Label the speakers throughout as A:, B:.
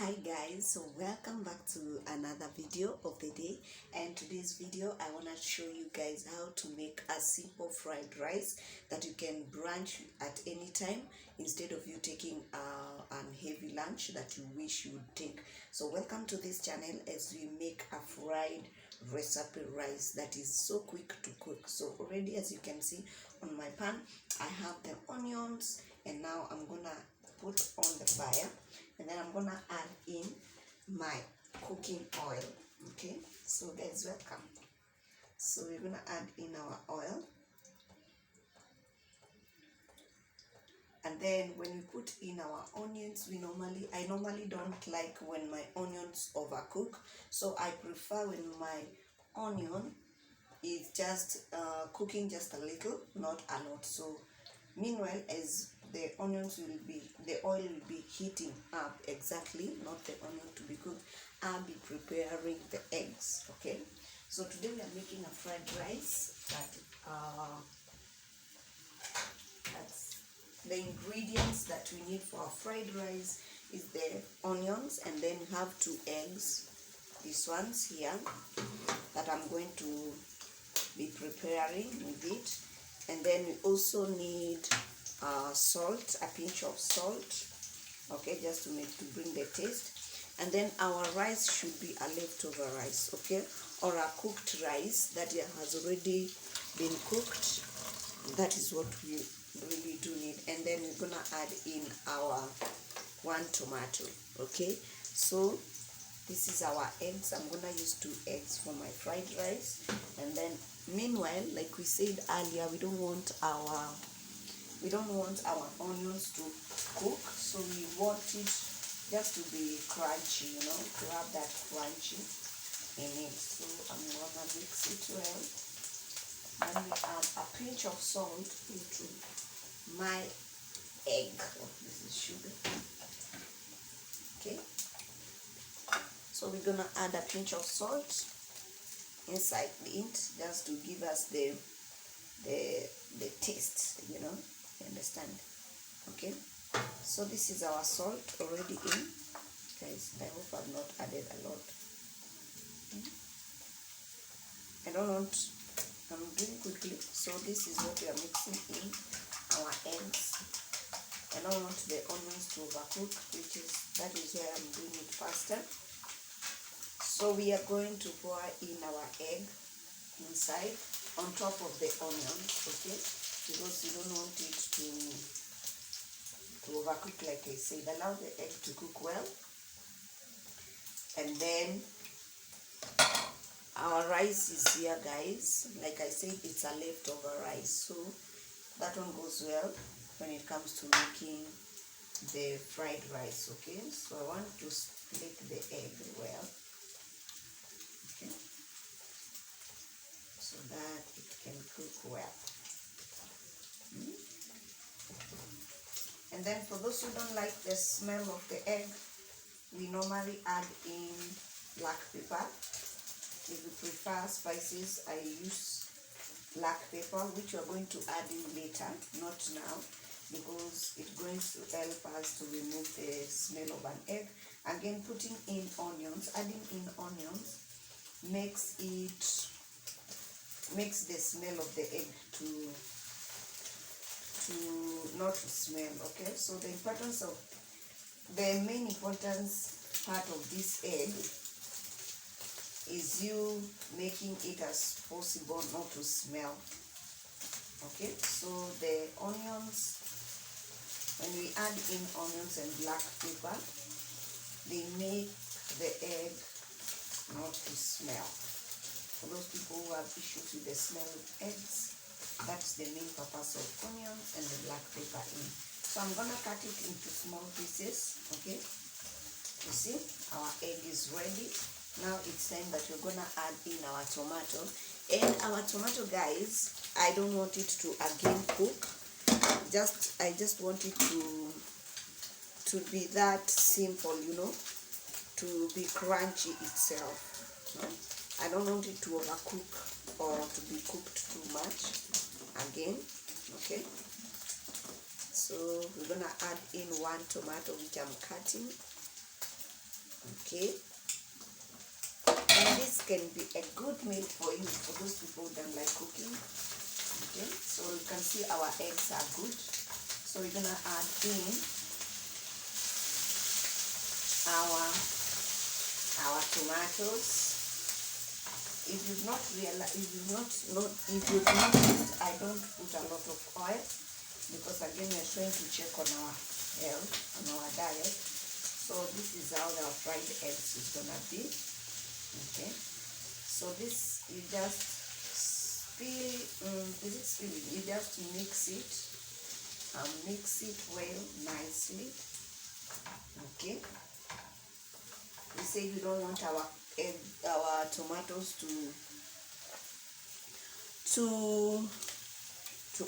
A: Hi guys, so welcome back to another video of the day, and today's video I want to show you guys how to make a simple fried rice that you can brunch at any time instead of you taking an heavy lunch that you wish you would take. So welcome to this channel as we make a fried recipe rice that is so quick to cook. So already, as you can see on my pan, I have the onions, and now I'm gonna put on the fire, and then I'm gonna add in my cooking oil. Okay, so guys, welcome. So we're gonna add in our oil, and then when we put in our onions, I normally don't like when my onions overcook, so I prefer when my onion is just cooking just a little, not a lot. So meanwhile, as the oil will be heating up, exactly, not the onion to be cooked, I'll be preparing the eggs. Okay, so today we are making a fried rice that's the ingredients that we need for our fried rice is the onions, and then we have 2 eggs, these ones here, that I'm going to be preparing with it. And then we also need salt, a pinch of salt, okay, just to bring the taste. And then our rice should be a leftover rice, okay, or a cooked rice that has already been cooked. That is what we really do need. And then we're gonna add in our 1 tomato. Okay, so this is our eggs. I'm gonna use 2 eggs for my fried rice. And then meanwhile, like we said earlier, we don't want our onions to cook, so we want it just to be crunchy, to have that crunchy in it. So I'm gonna mix it well. Then we add a pinch of salt into my egg. Oh, this is sugar. Okay, so we're gonna add a pinch of salt inside it just to give us the taste, you understand. Okay, so this is our salt already in, guys. I hope I've not added a lot. I'm doing quickly, so this is what we are mixing in our eggs. I don't want the onions to overcook, that is why I'm doing it faster. So we are going to pour in our egg inside on top of the onions, okay, because you don't want it to overcook, like I said. Allow the egg to cook well. And then our rice is here, guys. Like I said, it's a leftover rice, so that one goes well when it comes to making the fried rice. Okay, so I want to split the egg well, okay, so that it can cook well. And then for those who don't like the smell of the egg, we normally add in black pepper. If you prefer spices, I use black pepper, which we're going to add in later, not now, because it's going to help us to remove the smell of an egg. Again, putting in onions, adding in onions makes the smell of the egg to not to smell. Okay, so the main importance part of this egg is you making it as possible not to smell. Okay, so the onions, when we add in onions and black pepper, they make the egg not to smell. For those people who have issues with the smell of eggs, that's the main purpose of onions and the black pepper in. So I'm gonna cut it into small pieces. Okay, you see our egg is ready. Now it's time that we're gonna add in our tomato. And our tomato, guys, I don't want it to again cook. I just want it to be that simple, to be crunchy itself. I don't want it to overcook or to be cooked too much again. Okay, so we're gonna add in 1 tomato, which I'm cutting. Okay, and this can be a good meal for you, for those people who don't like cooking. Okay, so you can see our eggs are good. So we're gonna add in our tomatoes. If you've not realized, if you've noticed, I don't put a lot of oil because again we're trying to check on our health, on our diet. So this is how our fried eggs is gonna be. Okay, so this you just you just mix it well nicely. Okay, we say we don't want our tomatoes to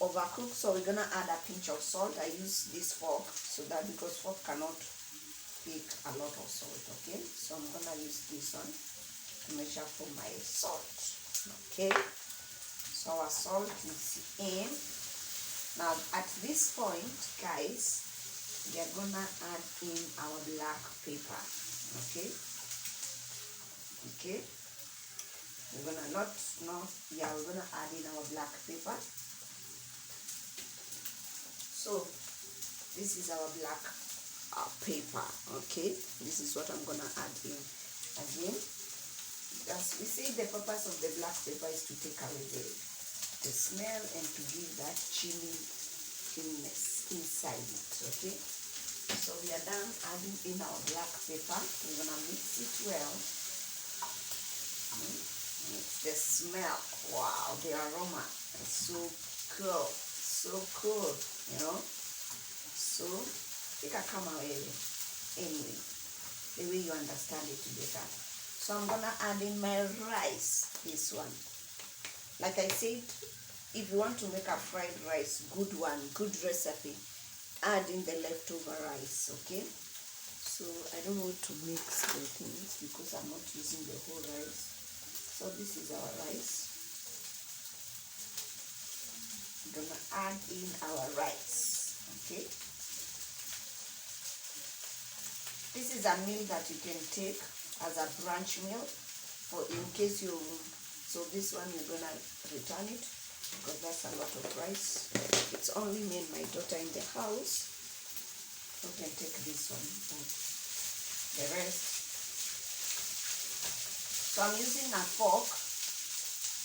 A: overcook, so we're gonna add a pinch of salt. I use this fork so that because fork cannot take a lot of salt. Okay, so I'm gonna use this one to measure for my salt. Okay, so our salt is in. Now at this point, guys, we are gonna add in our black pepper. Okay, we're gonna we're gonna add in our black pepper. So this is our black pepper. Okay, this is what I'm gonna add in. Again, as we say, the purpose of the black pepper is to take away the smell and to give that chilliness inside it. Okay, so we are done adding in our black pepper. We're gonna mix it well. The smell, wow, the aroma is so cool, you know. So PIKA come anyway, the way you understand it better. So I'm gonna add in my rice, this one. Like I said, if you want to make a fried rice, good one, good recipe, add in the leftover rice. Okay, so I don't want to mix the things because I'm not using the whole rice. So this is our rice. I'm gonna add in our rice. Okay, this is a meal that you can take as a brunch meal, for in case you. So this one you're gonna return it because that's a lot of rice. It's only me and my daughter in the house. You can take this one. The rest. So I'm using a fork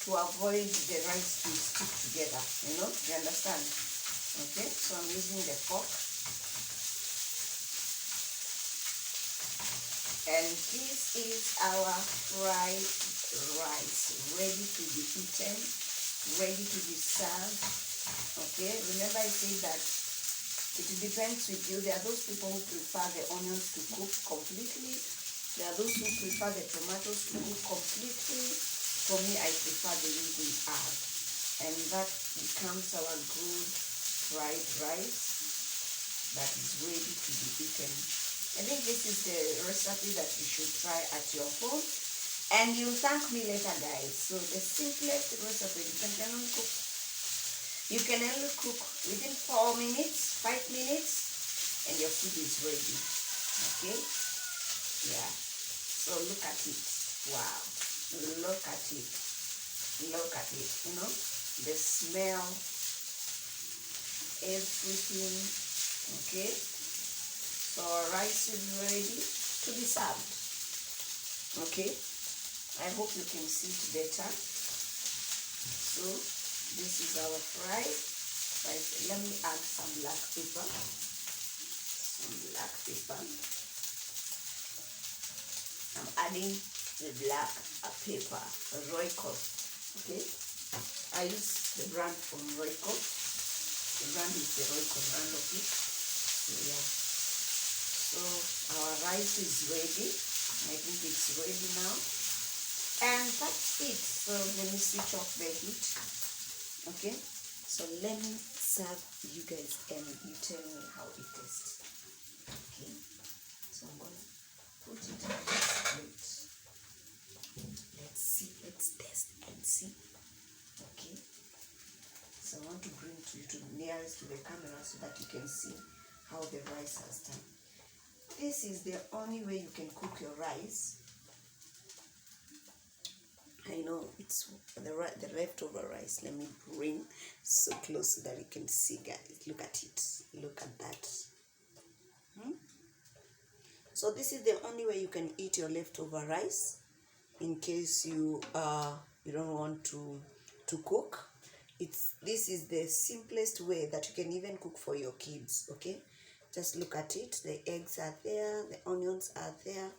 A: to avoid the rice to stick together, you understand? Okay, so I'm using the fork. And this is our fried rice, ready to be eaten, ready to be served. Okay, remember I said that it depends with you. There are those people who prefer the onions to cook completely. There are those who prefer the tomatoes to cook completely. For me, I prefer the way they are. And that becomes our good fried rice that is ready to be eaten. I think this is the recipe that you should try at your home. And you'll thank me later, guys. So the simplest recipe, you can only cook within 4 minutes, 5 minutes, and your food is ready. Okay? Yeah. So look at it. Wow. Look at it. Look at it. The smell, everything. Okay? So our rice is ready to be served. Okay? I hope you can see it better. So this is our fried rice. Let me add some black pepper. I'm adding the black pepper, Royco. Okay, I use the brand from Royco. The brand is the Royco brand of it. So yeah. So our rice is ready. I think it's ready now. And that's it. So let me switch off the heat. Okay. So let me serve you guys and you tell me how it tastes. Okay. So I'm gonna put it on this plate. Let's see. Let's test and see. Okay. So I want to bring you to nearest to the camera so that you can see how the rice has done. This is the only way you can cook your rice. I know it's the leftover rice. Let me bring so close so that you can see, guys. Look at it. Look at that. So this is the only way you can eat your leftover rice, in case you don't want to cook. This is the simplest way that you can even cook for your kids. Okay, just look at it. The eggs are there, the onions are there,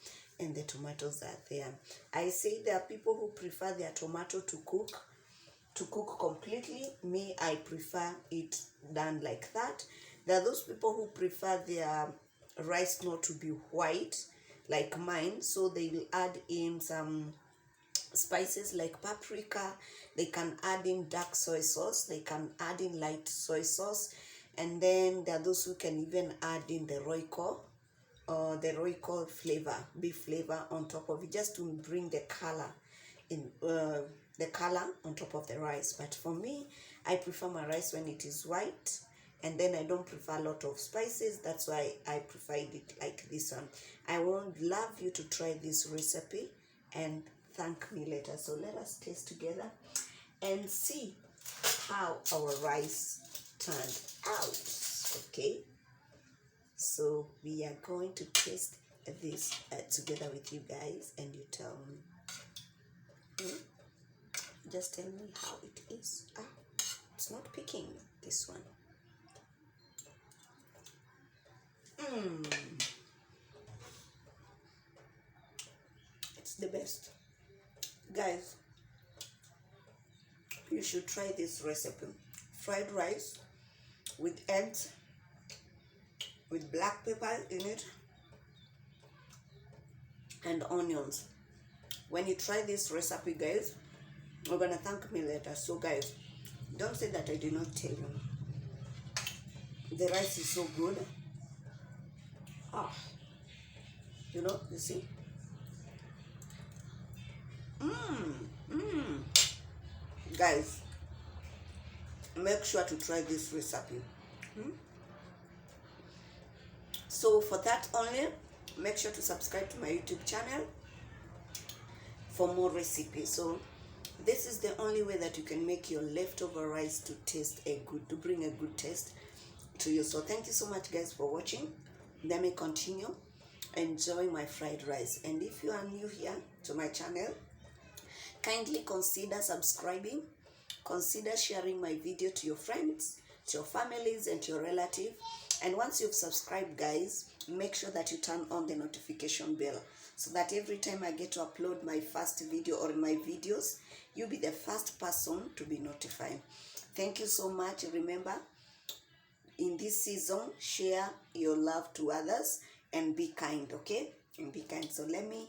A: and the tomatoes are there. I say there are people who prefer their tomato to cook completely. Me, I prefer it done like that. There are those people who prefer their rice not to be white like mine, so they will add in some spices like paprika. They can add in dark soy sauce, they can add in light soy sauce, and then there are those who can even add in the Royco or the Royco flavor, beef flavor on top of it, just to bring the color in the color on top of the rice. But for me, I prefer my rice when it is white, and then I don't prefer a lot of spices. That's why I prefer it like this one. I would love you to try this recipe and thank me later. So let us taste together and see how our rice turned out. Okay, so we are going to taste this together with you guys, and you tell me. Just tell me how it is. It's not picking this one. It's the best, guys. You should try this recipe. Fried rice with eggs, with black pepper in it, and onions. When you try this recipe, guys, you're gonna thank me later. So guys, don't say that I did not tell you. The rice is so good. You see. Guys, make sure to try this recipe. So for that only, make sure to subscribe to my YouTube channel for more recipes. So this is the only way that you can make your leftover rice to bring a good taste to you. So thank you so much, guys, for watching. Let me continue enjoying my fried rice. And if you are new here to my channel, kindly consider subscribing, consider sharing my video to your friends, to your families, and to your relatives. And once you've subscribed, guys, make sure that you turn on the notification bell, so that every time I get to upload my first video or my videos, you'll be the first person to be notified. Thank you so much. Remember, in this season, share your love to others and be kind, okay? And be kind. So let me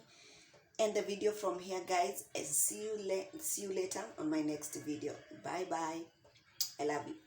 A: end the video from here, guys, and see you later on my next video. Bye bye. I love you.